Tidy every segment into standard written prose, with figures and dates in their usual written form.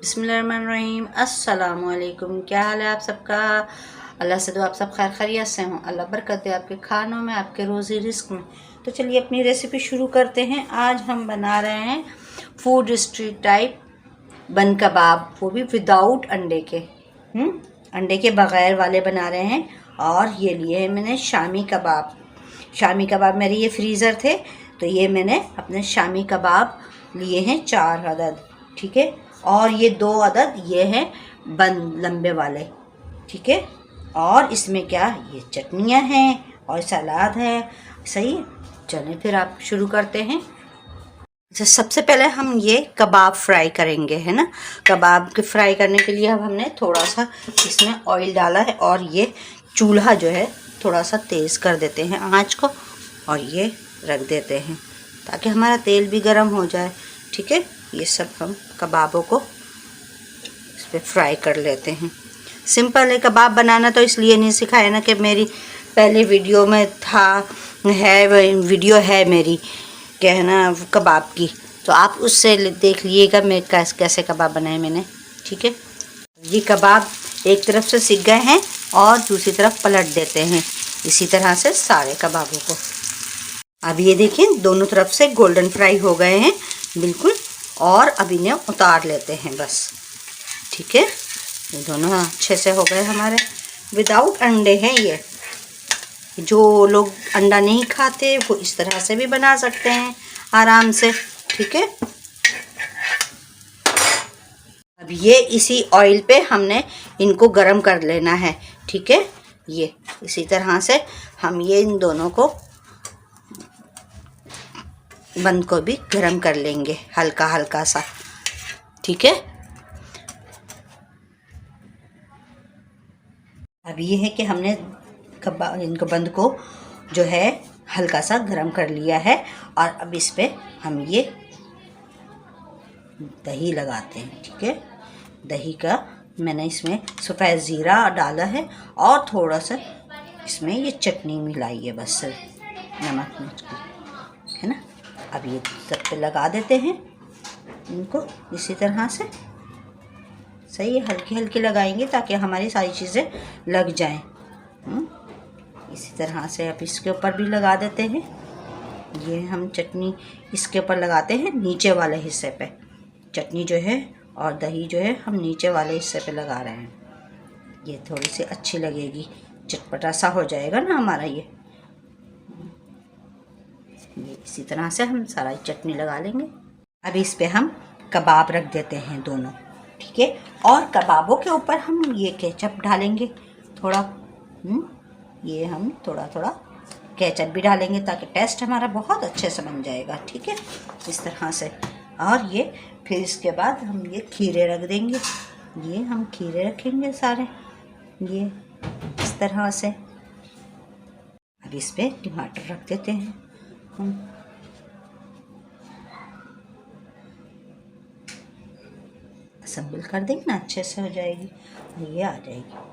बिस्मिल्लाहिर्रहमानिर्रहीम। अस्सलामुअलैकुम। क्या हाल है आप सबका? अल्लाह से दुआ आप सब खैर खैरियत से हों। अल्लाह बरकत दे आपके खानों में, आपके रोज़ी रिस्क में। तो चलिए अपनी रेसिपी शुरू करते हैं। आज हम बना रहे हैं फूड स्ट्रीट टाइप बन कबाब, वो भी विदाउट अंडे के। अंडे के बग़ैर वाले बना रहे हैं। और ये लिए हैं मैंने शामी कबाब। शामी कबाब मेरे ये फ्रीज़र थे, तो ये मैंने अपने शामी कबाब लिए हैं 4 अदद, ठीक है। और ये 2 अदद ये हैं बन लंबे वाले, ठीक है। और इसमें क्या, ये चटनियाँ हैं और सलाद है। सही है, चलें फिर आप शुरू करते हैं। अच्छा, सबसे पहले हम ये कबाब फ्राई करेंगे, है ना। कबाब के फ्राई करने के लिए अब हमने थोड़ा सा इसमें ऑयल डाला है और ये चूल्हा जो है थोड़ा सा तेज़ कर देते हैं आंच को, और ये रख देते हैं ताकि हमारा तेल भी गर्म हो जाए, ठीक है। ये सब हम कबाबों को इस पर फ्राई कर लेते हैं। सिंपल है कबाब बनाना, तो इसलिए नहीं सिखाया ना कि मेरी पहले वीडियो में वीडियो है मेरी, क्या है ना, कबाब की, तो आप उससे देख लीजिएगा मैं कैसे कबाब बनाए मैंने, ठीक है। ये कबाब एक तरफ से सिक गए हैं और दूसरी तरफ पलट देते हैं, इसी तरह से सारे कबाबों को। अब ये देखिए दोनों तरफ से गोल्डन फ्राई हो गए हैं बिल्कुल, और अब इन्हें उतार लेते हैं बस, ठीक है। ये दोनों अच्छे से हो गए हमारे। विदाउट अंडे हैं ये। जो लोग अंडा नहीं खाते वो इस तरह से भी बना सकते हैं आराम से, ठीक है। अब ये इसी ऑयल पे हमने इनको गरम कर लेना है, ठीक है। ये इसी तरह से हम ये इन दोनों को बंद को भी गरम कर लेंगे हल्का हल्का सा, ठीक है। अब ये है कि हमने इनको बंद को जो है हल्का सा गरम कर लिया है, और अब इस पे हम ये दही लगाते हैं, ठीक है। दही का मैंने इसमें सफ़ेद ज़ीरा डाला है और थोड़ा सा इसमें ये चटनी मिलाई है, बस नमक मिर्च की, है ना। अब ये सब पे लगा देते हैं इनको इसी तरह से। सही है, हल्की हल्की लगाएंगे ताकि हमारी सारी चीज़ें लग जाएं। इसी तरह से अब इसके ऊपर भी लगा देते हैं। ये हम चटनी इसके ऊपर लगाते हैं नीचे वाले हिस्से पे। चटनी जो है और दही जो है हम नीचे वाले हिस्से पे लगा रहे हैं। ये थोड़ी सी अच्छी लगेगी, चटपटा सा हो जाएगा ना हमारा ये इसी तरह से हम सारा चटनी लगा लेंगे। अब इस पे हम कबाब रख देते हैं दोनों, ठीक है। और कबाबों के ऊपर हम ये केचप डालेंगे थोड़ा। ये हम थोड़ा थोड़ा केचप भी डालेंगे ताकि टेस्ट हमारा बहुत अच्छे से बन जाएगा, ठीक है, इस तरह से। और ये फिर इसके बाद हम ये खीरे रख देंगे। ये हम खीरे रखेंगे सारे, ये इस तरह से। अब इस पे टमाटर रख देते हैं हम। असेंबल कर देंगे ना, अच्छे से हो जाएगी। ये आ जाएगी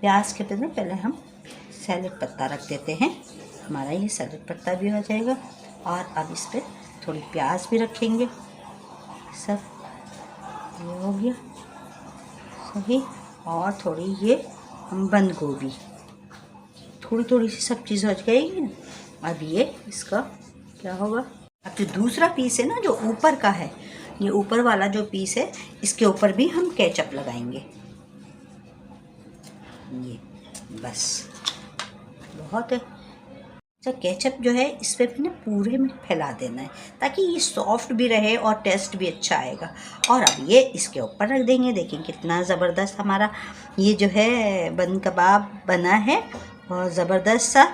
प्याज के पहले हम सैलेड पत्ता रख देते हैं। हमारा ये सैलेड पत्ता भी हो जाएगा। और अब इस पर थोड़ी प्याज भी रखेंगे। सब ये हो गया सही। और थोड़ी ये हम बंद गोभी, थोड़ी थोड़ी सी सब चीज़ हो जाएगी ना। अब ये इसका क्या होगा, अब जो दूसरा पीस है ना जो ऊपर का है, ये ऊपर वाला जो पीस है इसके ऊपर भी हम केचप लगाएंगे। ये बस बहुत है। अच्छा, केचप जो है इस पे भी ना पूरे में फैला देना है ताकि ये सॉफ्ट भी रहे और टेस्ट भी अच्छा आएगा। और अब ये इसके ऊपर रख देंगे। देखिए कितना ज़बरदस्त हमारा ये जो है बन कबाब बना है, और ज़बरदस्त सा।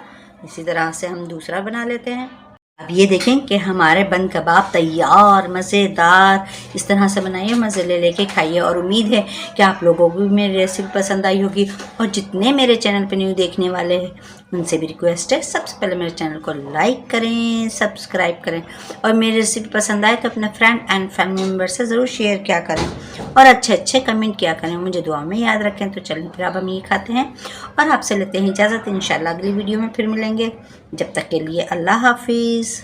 इसी तरह से हम दूसरा बना लेते हैं। अब ये देखें कि हमारे बन कबाब तैयार, मज़ेदार। इस तरह से बनाइए, मज़े ले लेके खाइए। और उम्मीद है कि आप लोगों को भी मेरी रेसिपी पसंद आई होगी। और जितने मेरे चैनल पे न्यू देखने वाले हैं उनसे भी रिक्वेस्ट है, सबसे पहले मेरे चैनल को लाइक करें, सब्सक्राइब करें, और मेरी रेसिपी पसंद आए तो अपने फ्रेंड एंड फैमिली मेम्बर से ज़रूर शेयर किया करें, और अच्छे अच्छे कमेंट किया करें, मुझे दुआ में याद रखें। तो चलिए फिर अब हम ये खाते हैं और आपसे लेते हैं इजाज़त। इंशाल्लाह अगली वीडियो में फिर मिलेंगे। जब तक के लिए अल्लाह हाफिज़।